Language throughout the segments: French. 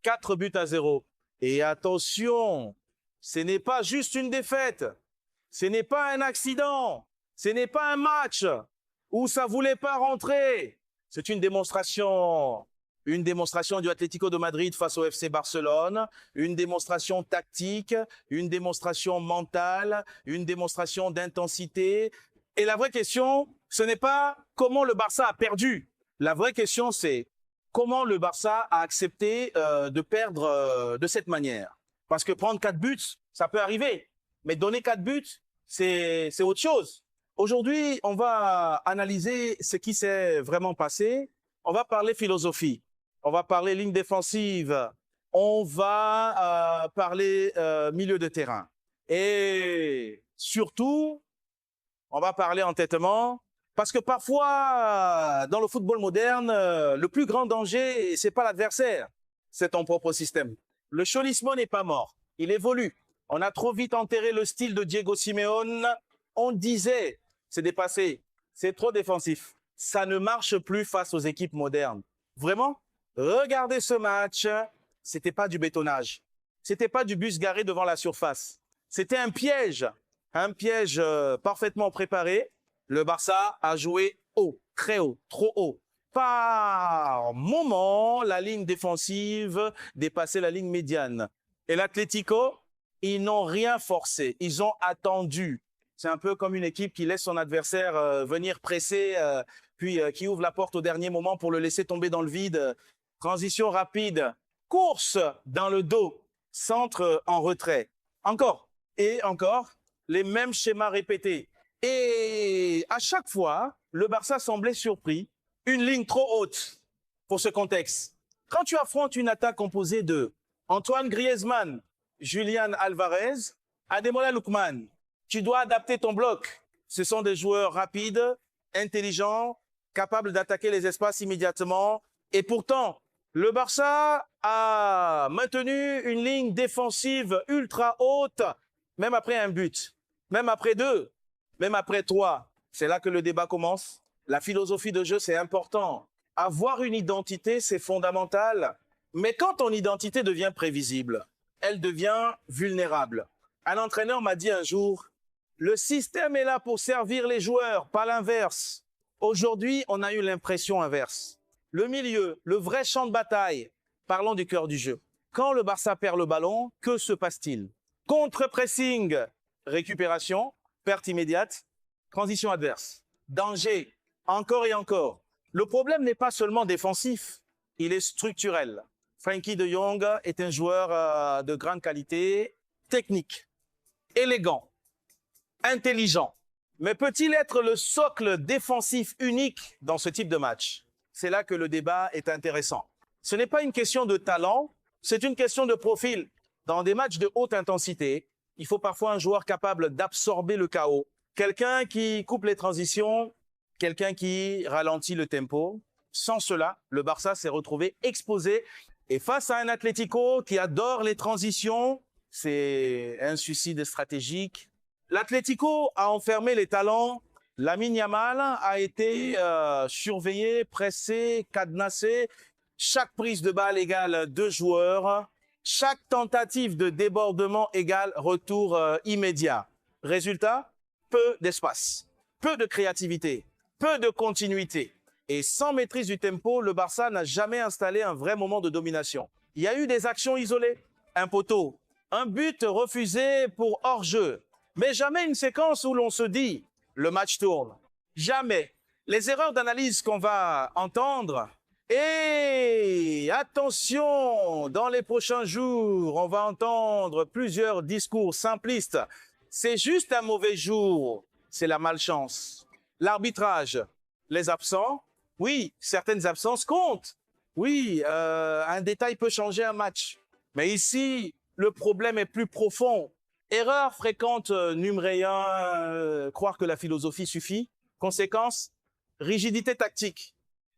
4 buts à 0. Et attention, ce n'est pas juste une défaite. Ce n'est pas un accident. Ce n'est pas un match où ça ne voulait pas rentrer. C'est une démonstration du Atlético de Madrid face au FC Barcelone, une démonstration tactique, une démonstration mentale, une démonstration d'intensité. Et la vraie question, ce n'est pas comment le Barça a perdu. La vraie question, c'est comment le Barça a accepté de perdre de cette manière. Parce que prendre 4 buts, ça peut arriver. Mais donner 4 buts, c'est autre chose. Aujourd'hui, on va analyser ce qui s'est vraiment passé. On va parler philosophie. On va parler ligne défensive. On va parler milieu de terrain. Et surtout, on va parler entêtement. Parce que parfois, dans le football moderne, le plus grand danger, c'est pas l'adversaire, c'est ton propre système. Le cholismo n'est pas mort, il évolue. On a trop vite enterré le style de Diego Simeone. On disait, c'est dépassé, c'est trop défensif. Ça ne marche plus face aux équipes modernes. Vraiment, regardez ce match, c'était pas du bétonnage. C'était pas du bus garé devant la surface. C'était un piège parfaitement préparé. Le Barça a joué haut, très haut, trop haut. Par moment, la ligne défensive dépassait la ligne médiane. Et l'Atlético, ils n'ont rien forcé. Ils ont attendu. C'est un peu comme une équipe qui laisse son adversaire venir presser, puis qui ouvre la porte au dernier moment pour le laisser tomber dans le vide. Transition rapide, course dans le dos, centre en retrait. Encore et encore, les mêmes schémas répétés. Et à chaque fois, le Barça semblait surpris. Une ligne trop haute pour ce contexte. Quand tu affrontes une attaque composée de Antoine Griezmann, Julian Alvarez, Ademola Lookman, tu dois adapter ton bloc. Ce sont des joueurs rapides, intelligents, capables d'attaquer les espaces immédiatement. Et pourtant, le Barça a maintenu une ligne défensive ultra haute, même après un but, même après 2. Même après 3, c'est là que le débat commence. La philosophie de jeu, c'est important. Avoir une identité, c'est fondamental. Mais quand ton identité devient prévisible, elle devient vulnérable. Un entraîneur m'a dit un jour, le système est là pour servir les joueurs, pas l'inverse. Aujourd'hui, on a eu l'impression inverse. Le milieu, le vrai champ de bataille. Parlons du cœur du jeu. Quand le Barça perd le ballon, que se passe-t-il? Contre-pressing, récupération, perte immédiate, transition adverse, danger, encore et encore. Le problème n'est pas seulement défensif, il est structurel. Frenkie de Jong est un joueur de grande qualité, technique, élégant, intelligent. Mais peut-il être le socle défensif unique dans ce type de match? C'est là que le débat est intéressant. Ce n'est pas une question de talent, c'est une question de profil. Dans des matchs de haute intensité, il faut parfois un joueur capable d'absorber le chaos, quelqu'un qui coupe les transitions, quelqu'un qui ralentit le tempo. Sans cela, le Barça s'est retrouvé exposé. Et face à un Atlético qui adore les transitions, c'est un suicide stratégique. L'Atlético a enfermé les talents. Lamine Yamal a été surveillé, pressé, cadenassé. Chaque prise de balle égale 2 joueurs. Chaque tentative de débordement égale retour immédiat. Résultat, peu d'espace, peu de créativité, peu de continuité. Et sans maîtrise du tempo, le Barça n'a jamais installé un vrai moment de domination. Il y a eu des actions isolées, un poteau, un but refusé pour hors-jeu, mais jamais une séquence où l'on se dit « le match tourne ». Jamais. Les erreurs d'analyse qu'on va entendre. Et attention, dans les prochains jours, on va entendre plusieurs discours simplistes. C'est juste un mauvais jour, c'est la malchance. L'arbitrage, les absents, oui, certaines absences comptent. Oui, un détail peut changer un match. Mais ici, le problème est plus profond. Erreur fréquente numéro 1, croire que la philosophie suffit. Conséquence, rigidité tactique.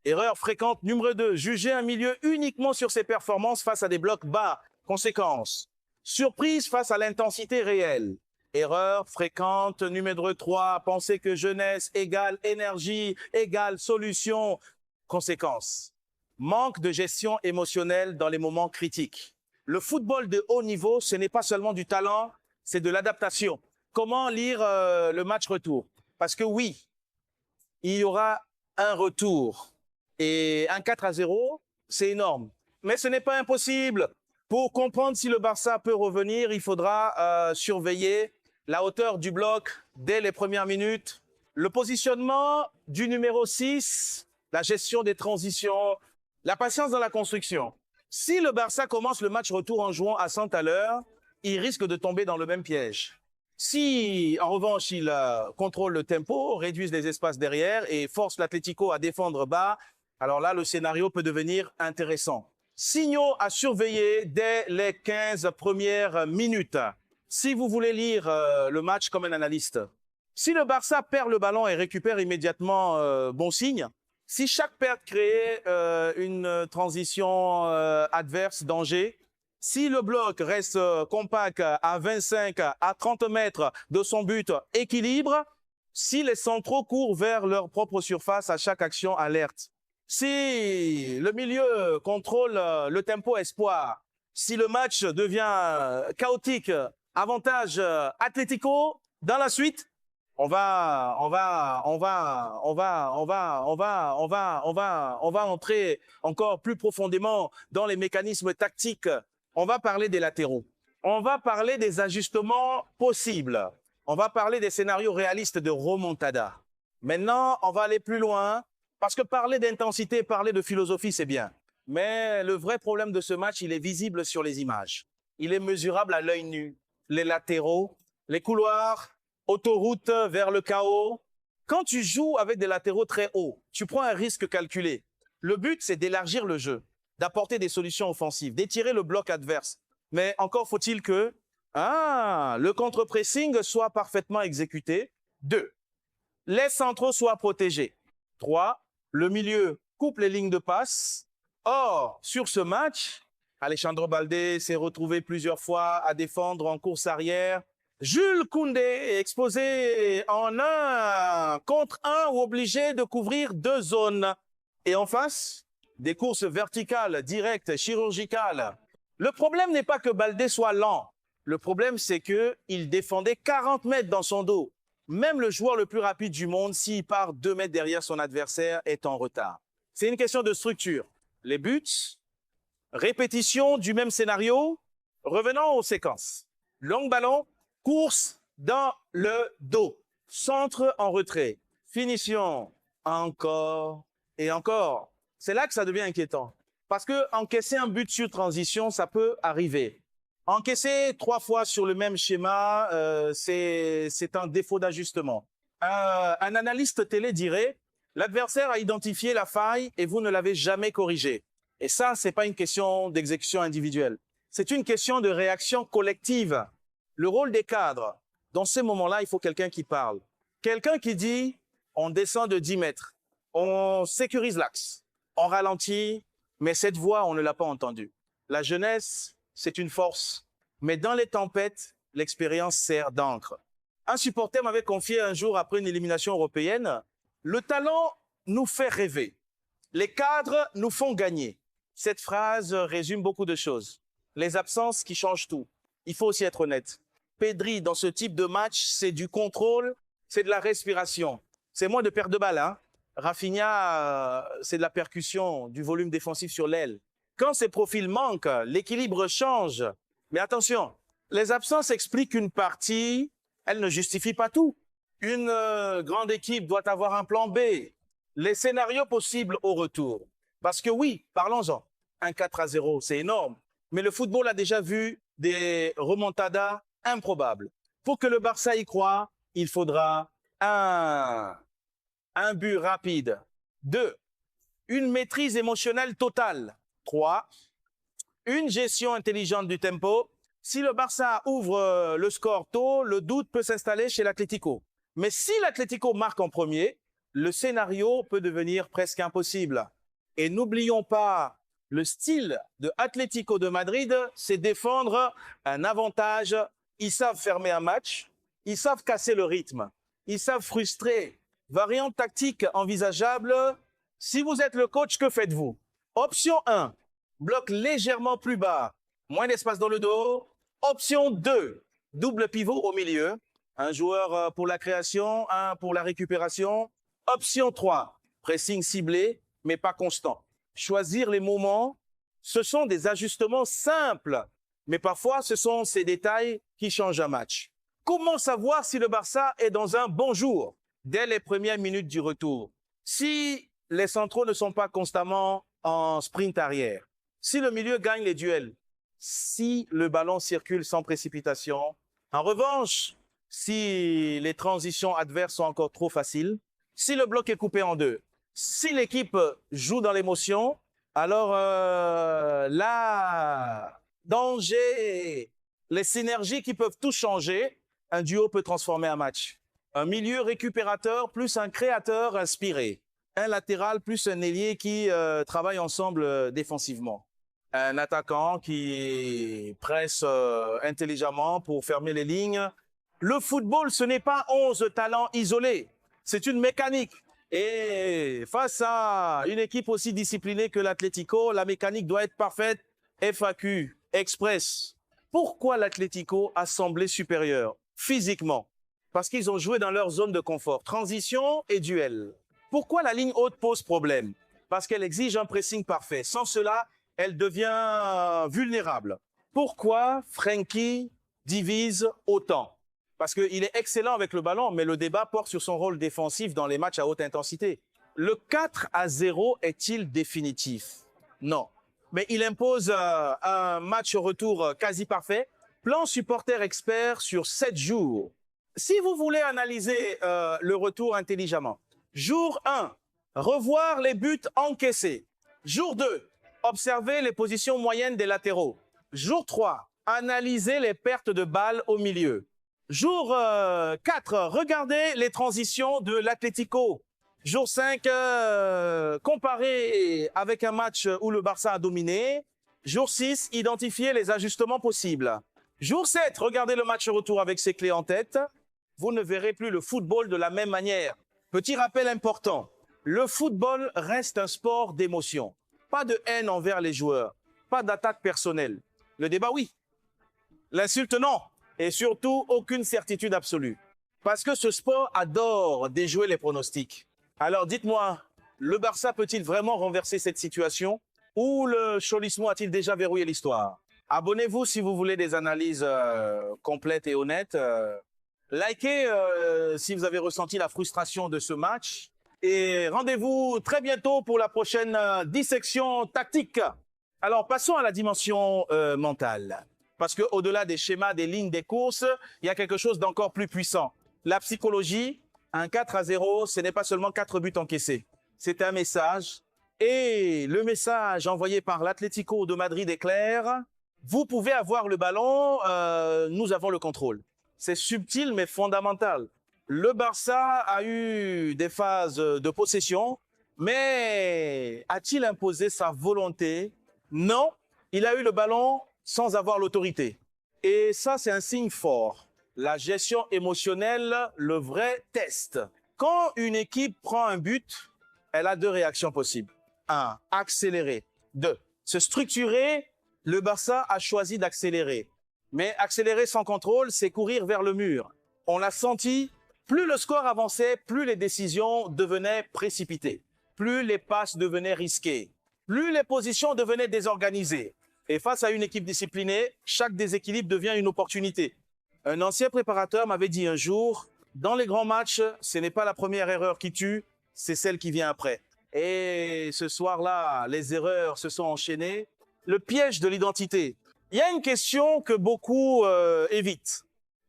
Erreur fréquente numéro 2, juger un milieu uniquement sur ses performances face à des blocs bas. Conséquence, surprise face à l'intensité réelle. Erreur fréquente numéro 3, penser que jeunesse égale énergie égale solution. Conséquence, manque de gestion émotionnelle dans les moments critiques. Le football de haut niveau, ce n'est pas seulement du talent, c'est de l'adaptation. Comment lire le match retour? Parce que oui, il y aura un retour. Et un 4-0, c'est énorme. Mais ce n'est pas impossible. Pour comprendre si le Barça peut revenir, il faudra surveiller la hauteur du bloc dès les premières minutes, le positionnement du numéro 6, la gestion des transitions, la patience dans la construction. Si le Barça commence le match retour en jouant à 100 à l'heure, il risque de tomber dans le même piège. Si, en revanche, il contrôle le tempo, réduise les espaces derrière et force l'Atlético à défendre bas, alors là, le scénario peut devenir intéressant. Signaux à surveiller dès les 15 premières minutes. Si vous voulez lire le match comme un analyste, si le Barça perd le ballon et récupère immédiatement, bon signe. Si chaque perte crée une transition adverse, danger, si le bloc reste compact à 25 à 30 mètres de son but, équilibre, si les centraux courent vers leur propre surface à chaque action, alerte. Si le milieu contrôle le tempo espoir, si le match devient chaotique, avantage Atlético, dans la suite, on va entrer encore plus profondément dans les mécanismes tactiques. On va parler des latéraux. On va parler des ajustements possibles. On va parler des scénarios réalistes de remontada. Maintenant, on va aller plus loin parce que parler d'intensité, parler de philosophie, c'est bien. Mais le vrai problème de ce match, il est visible sur les images. Il est mesurable à l'œil nu. Les latéraux, les couloirs, autoroute vers le chaos. Quand tu joues avec des latéraux très hauts, tu prends un risque calculé. Le but, c'est d'élargir le jeu, d'apporter des solutions offensives, d'étirer le bloc adverse. Mais encore faut-il que le contre-pressing soit parfaitement exécuté. 2. Les centraux soient protégés. 3. Le milieu coupe les lignes de passe. Or, sur ce match, Alejandro Balde s'est retrouvé plusieurs fois à défendre en course arrière. Jules Koundé est exposé en 1 contre 1 ou obligé de couvrir 2 zones. Et en face, des courses verticales, directes, chirurgicales. Le problème n'est pas que Balde soit lent. Le problème, c'est qu'il défendait 40 mètres dans son dos. Même le joueur le plus rapide du monde, s'il part 2 mètres derrière son adversaire, est en retard. C'est une question de structure. Les buts, répétition du même scénario, revenons aux séquences. Long ballon, course dans le dos, centre en retrait, finition, encore et encore. C'est là que ça devient inquiétant. Parce que encaisser un but sur transition, ça peut arriver. Encaisser 3 fois sur le même schéma, c'est un défaut d'ajustement. Un analyste télé dirait, l'adversaire a identifié la faille et vous ne l'avez jamais corrigée. Et ça, c'est pas une question d'exécution individuelle. C'est une question de réaction collective. Le rôle des cadres, dans ces moments-là, il faut quelqu'un qui parle. Quelqu'un qui dit, on descend de 10 mètres, on sécurise l'axe, on ralentit, mais cette voix, on ne l'a pas entendue. La jeunesse, c'est une force, mais dans les tempêtes, l'expérience sert d'encre. Un supporter m'avait confié un jour après une élimination européenne, le talent nous fait rêver, les cadres nous font gagner. Cette phrase résume beaucoup de choses. Les absences qui changent tout. Il faut aussi être honnête. Pedri, dans ce type de match, c'est du contrôle, c'est de la respiration. C'est moins de perte de balle, hein. Rafinha, c'est de la percussion, du volume défensif sur l'aile. Quand ces profils manquent, l'équilibre change. Mais attention, les absences expliquent une partie, elles ne justifient pas tout. Une grande équipe doit avoir un plan B. Les scénarios possibles au retour. Parce que oui, parlons-en. Un 4-0, c'est énorme. Mais le football a déjà vu des remontadas improbables. Pour que le Barça y croie, il faudra un but rapide. 2. Une maîtrise émotionnelle totale. 3. Une gestion intelligente du tempo. Si le Barça ouvre le score tôt, le doute peut s'installer chez l'Atlético. Mais si l'Atlético marque en premier, le scénario peut devenir presque impossible. Et n'oublions pas, le style de Atlético de Madrid, c'est défendre un avantage. Ils savent fermer un match, ils savent casser le rythme, ils savent frustrer. Variante tactique envisageable. Si vous êtes le coach, que faites-vous? Option 1, bloc légèrement plus bas, moins d'espace dans le dos. Option 2, double pivot au milieu. Un joueur pour la création, un pour la récupération. Option 3, pressing ciblé, mais pas constant. Choisir les moments, ce sont des ajustements simples, mais parfois ce sont ces détails qui changent un match. Comment savoir si le Barça est dans un bon jour? Dès les premières minutes du retour. Si les centraux ne sont pas constamment en sprint arrière, si le milieu gagne les duels, si le ballon circule sans précipitation. En revanche, si les transitions adverses sont encore trop faciles, si le bloc est coupé en deux, si l'équipe joue dans l'émotion, alors là, danger, les synergies qui peuvent tout changer, un duo peut transformer un match. Un milieu récupérateur plus un créateur inspiré. Un latéral plus un ailier qui travaille ensemble défensivement. Un attaquant qui presse intelligemment pour fermer les lignes. Le football, ce n'est pas 11 talents isolés. C'est une mécanique. Et face à une équipe aussi disciplinée que l'Atlético, la mécanique doit être parfaite. FAQ, Express. Pourquoi l'Atlético a semblé supérieur physiquement? Parce qu'ils ont joué dans leur zone de confort. Transition et duel. Pourquoi la ligne haute pose problème? Parce qu'elle exige un pressing parfait. Sans cela, elle devient vulnérable. Pourquoi Frenkie divise autant? Parce qu'il est excellent avec le ballon, mais le débat porte sur son rôle défensif dans les matchs à haute intensité. Le 4-0 est-il définitif? Non. Mais il impose un match retour quasi parfait. Plan supporter expert sur 7 jours. Si vous voulez analyser le retour intelligemment, jour 1, revoir les buts encaissés. Jour 2, observer les positions moyennes des latéraux. Jour 3, analyser les pertes de balles au milieu. Jour 4, regardez les transitions de l'Atlético. Jour 5, comparer avec un match où le Barça a dominé. Jour 6, identifier les ajustements possibles. Jour 7, regardez le match retour avec ses clés en tête. Vous ne verrez plus le football de la même manière. Petit rappel important, le football reste un sport d'émotion. Pas de haine envers les joueurs, pas d'attaque personnelle. Le débat, oui. L'insulte, non. Et surtout, aucune certitude absolue. Parce que ce sport adore déjouer les pronostics. Alors dites-moi, le Barça peut-il vraiment renverser cette situation? Ou le Cholismo a-t-il déjà verrouillé l'histoire? Abonnez-vous si vous voulez des analyses complètes et honnêtes. Likez si vous avez ressenti la frustration de ce match. Et rendez-vous très bientôt pour la prochaine dissection tactique. Alors passons à la dimension mentale. Parce qu'au-delà des schémas, des lignes, des courses, il y a quelque chose d'encore plus puissant. La psychologie, un 4-0, ce n'est pas seulement 4 buts encaissés. C'est un message. Et le message envoyé par l'Atlético de Madrid est clair. Vous pouvez avoir le ballon, nous avons le contrôle. C'est subtil mais fondamental. Le Barça a eu des phases de possession, mais a-t-il imposé sa volonté? Non, il a eu le ballon sans avoir l'autorité. Et ça, c'est un signe fort. La gestion émotionnelle, le vrai test. Quand une équipe prend un but, elle a 2 réactions possibles. 1, accélérer. 2, se structurer. Le Barça a choisi d'accélérer. Mais accélérer sans contrôle, c'est courir vers le mur. On l'a senti, plus le score avançait, plus les décisions devenaient précipitées. Plus les passes devenaient risquées. Plus les positions devenaient désorganisées. Et face à une équipe disciplinée, chaque déséquilibre devient une opportunité. Un ancien préparateur m'avait dit un jour, dans les grands matchs, ce n'est pas la première erreur qui tue, c'est celle qui vient après. Et ce soir-là, les erreurs se sont enchaînées. Le piège de l'identité. Il y a une question que beaucoup évitent.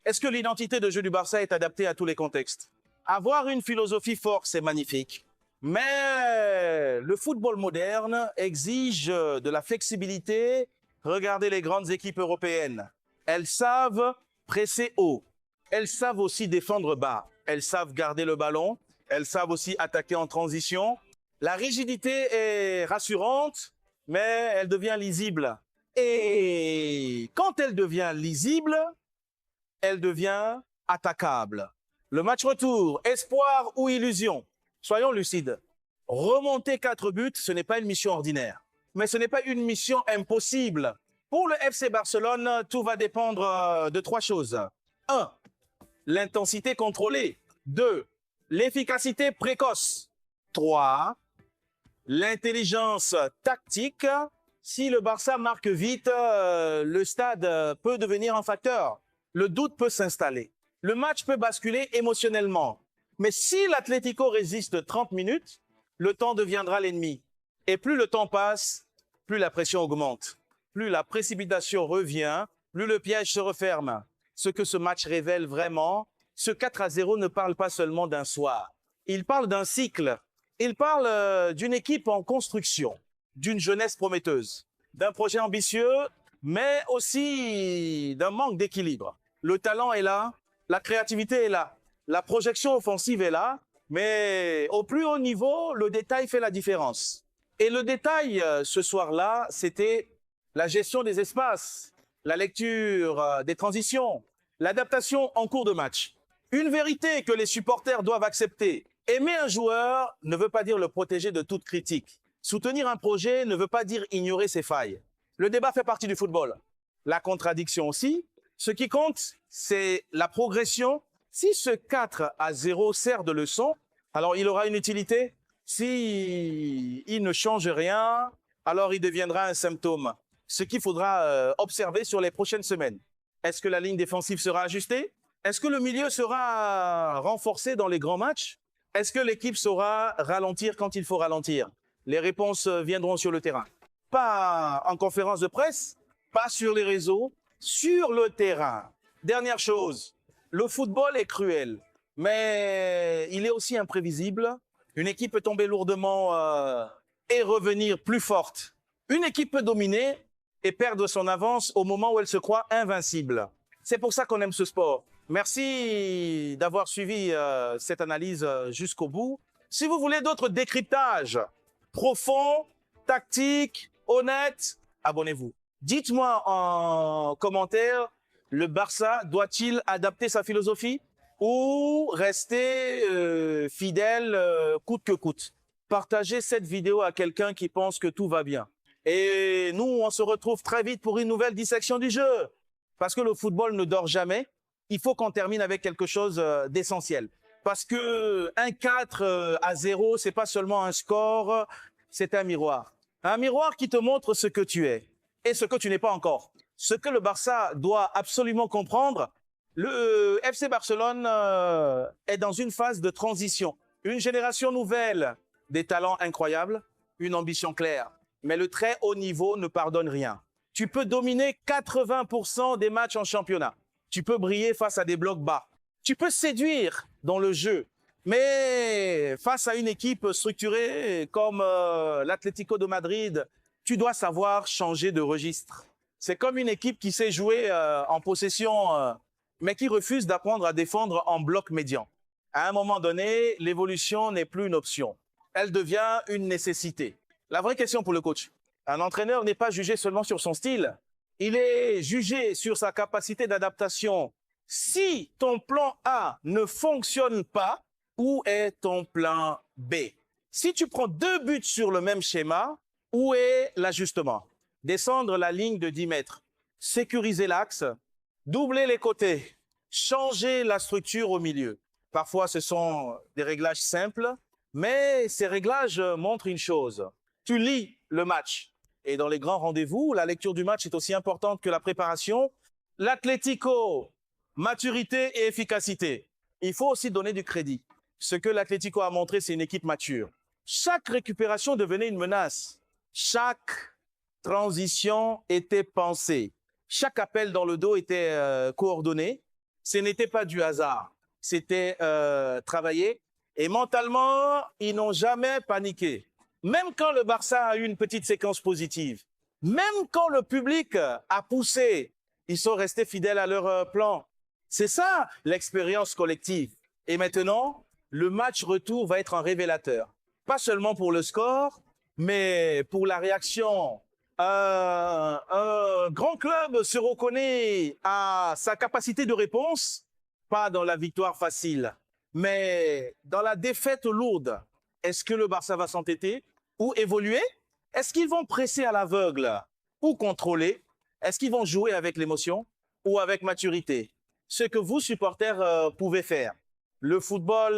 Est-ce que l'identité de jeu du Barça est adaptée à tous les contextes? Avoir une philosophie forte, c'est magnifique. Mais le football moderne exige de la flexibilité. Regardez les grandes équipes européennes. Elles savent presser haut. Elles savent aussi défendre bas. Elles savent garder le ballon. Elles savent aussi attaquer en transition. La rigidité est rassurante, mais elle devient lisible. Et quand elle devient lisible, elle devient attaquable. Le match retour, espoir ou illusion? Soyons lucides. Remonter 4 buts, ce n'est pas une mission ordinaire. mais ce n'est pas une mission impossible. Pour le FC Barcelone, tout va dépendre de 3 choses. 1. L'intensité contrôlée. 2. L'efficacité précoce. 3. L'intelligence tactique. Si le Barça marque vite, le stade peut devenir un facteur. Le doute peut s'installer. Le match peut basculer émotionnellement. Mais si l'Atlético résiste 30 minutes, le temps deviendra l'ennemi. Et plus le temps passe, plus la pression augmente. Plus la précipitation revient, plus le piège se referme. Ce que ce match révèle vraiment, ce 4-0 ne parle pas seulement d'un soir. Il parle d'un cycle. Il parle d'une équipe en construction, d'une jeunesse prometteuse, d'un projet ambitieux, mais aussi d'un manque d'équilibre. Le talent est là, la créativité est là, la projection offensive est là, mais au plus haut niveau, le détail fait la différence. Et le détail, ce soir-là, c'était la gestion des espaces, la lecture des transitions, l'adaptation en cours de match. Une vérité que les supporters doivent accepter. Aimer un joueur ne veut pas dire le protéger de toute critique. Soutenir un projet ne veut pas dire ignorer ses failles. Le débat fait partie du football. La contradiction aussi. Ce qui compte, c'est la progression. Si ce 4-0 sert de leçon, alors il aura une utilité. Si il ne change rien, alors il deviendra un symptôme. Ce qu'il faudra observer sur les prochaines semaines. Est-ce que la ligne défensive sera ajustée? Est-ce que le milieu sera renforcé dans les grands matchs? Est-ce que l'équipe saura ralentir quand il faut ralentir? Les réponses viendront sur le terrain. Pas en conférence de presse, pas sur les réseaux, sur le terrain. Dernière chose, le football est cruel, mais il est aussi imprévisible. Une équipe peut tomber lourdement et revenir plus forte. Une équipe peut dominer et perdre son avance au moment où elle se croit invincible. C'est pour ça qu'on aime ce sport. Merci d'avoir suivi cette analyse jusqu'au bout. Si vous voulez d'autres décryptages profonds, tactiques, honnêtes, abonnez-vous. Dites-moi en commentaire, le Barça doit-il adapter sa philosophie ou rester fidèle coûte que coûte? Partagez cette vidéo à quelqu'un qui pense que tout va bien. Et nous, on se retrouve très vite pour une nouvelle dissection du jeu. Parce que le football ne dort jamais. Il faut qu'on termine avec quelque chose d'essentiel. Parce que un 4-0, c'est pas seulement un score, c'est un miroir. Un miroir qui te montre ce que tu es et ce que tu n'es pas encore. Ce que le Barça doit absolument comprendre, le FC Barcelone est dans une phase de transition. Une génération nouvelle, des talents incroyables, une ambition claire. Mais le très haut niveau ne pardonne rien. Tu peux dominer 80% des matchs en championnat. Tu peux briller face à des blocs bas. Tu peux séduire dans le jeu. Mais face à une équipe structurée comme l'Atlético de Madrid, tu dois savoir changer de registre. C'est comme une équipe qui sait jouer en possession, mais qui refuse d'apprendre à défendre en bloc médian. À un moment donné, l'évolution n'est plus une option. Elle devient une nécessité. La vraie question pour le coach, un entraîneur n'est pas jugé seulement sur son style. Il est jugé sur sa capacité d'adaptation. Si ton plan A ne fonctionne pas, où est ton plan B? Si tu prends 2 buts sur le même schéma, où est l'ajustement? Descendre la ligne de 10 mètres, sécuriser l'axe, doubler les côtés, changer la structure au milieu. Parfois, ce sont des réglages simples, mais ces réglages montrent une chose. Tu lis le match. Et dans les grands rendez-vous, la lecture du match est aussi importante que la préparation. L'Atlético, maturité et efficacité. Il faut aussi donner du crédit. Ce que l'Atlético a montré, c'est une équipe mature. Chaque récupération devenait une menace. Chaque transition était pensée. Chaque appel dans le dos était coordonné. Ce n'était pas du hasard. C'était travaillé. Et mentalement, ils n'ont jamais paniqué. Même quand le Barça a eu une petite séquence positive, même quand le public a poussé, ils sont restés fidèles à leur plan. C'est ça, l'expérience collective. Et maintenant, le match retour va être un révélateur. Pas seulement pour le score, mais pour la réaction. Un grand club se reconnaît à sa capacité de réponse, pas dans la victoire facile, mais dans la défaite lourde. Est-ce que le Barça va s'entêter ou évoluer Est-ce qu'ils vont presser à l'aveugle ou contrôler? Est-ce qu'ils vont jouer avec l'émotion ou avec maturité? Ce que vous, supporters, pouvez faire. Le football,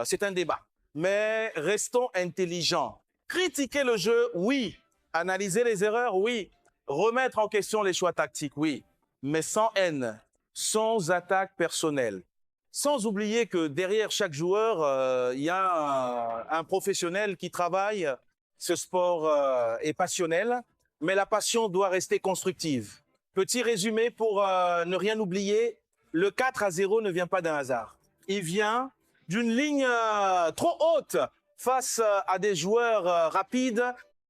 c'est un débat. Mais restons intelligents. Critiquer le jeu, oui. Analyser les erreurs, oui. Remettre en question les choix tactiques, oui. Mais sans haine, sans attaque personnelle. Sans oublier que derrière chaque joueur, il y a un professionnel qui travaille. Ce sport est passionnel, mais la passion doit rester constructive. Petit résumé pour ne rien oublier, le 4-0 ne vient pas d'un hasard. Il vient d'une ligne trop haute face à des joueurs rapides,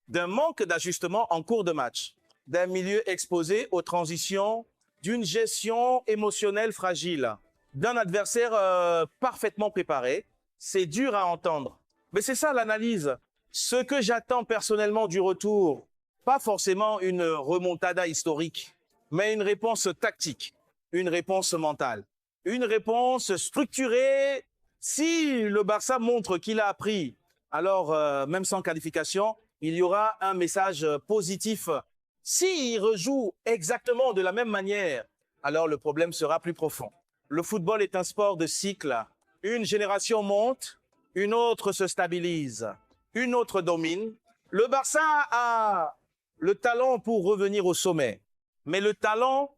d'un manque d'ajustement en cours de match, d'un milieu exposé aux transitions, d'une gestion émotionnelle fragile, d'un adversaire parfaitement préparé. C'est dur à entendre, mais c'est ça l'analyse. Ce que j'attends personnellement du retour, pas forcément une remontada historique, mais une réponse tactique, une réponse mentale, une réponse structurée. Si le Barça montre qu'il a appris, alors même sans qualification, il y aura un message positif. S'il rejoue exactement de la même manière, alors le problème sera plus profond. Le football est un sport de cycle. Une génération monte, une autre se stabilise, une autre domine. Le Barça a le talent pour revenir au sommet. Mais le talent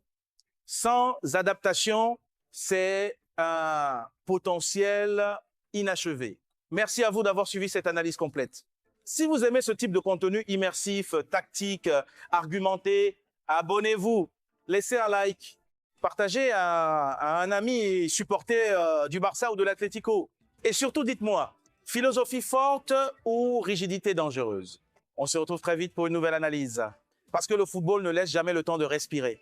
sans adaptation, c'est un potentiel inachevé. Merci à vous d'avoir suivi cette analyse complète. Si vous aimez ce type de contenu immersif, tactique, argumenté, abonnez-vous, laissez un like, partagez à un ami supporter du Barça ou de l'Atlético. Et surtout, dites-moi, philosophie forte ou rigidité dangereuse? On se retrouve très vite pour une nouvelle analyse. Parce que le football ne laisse jamais le temps de respirer.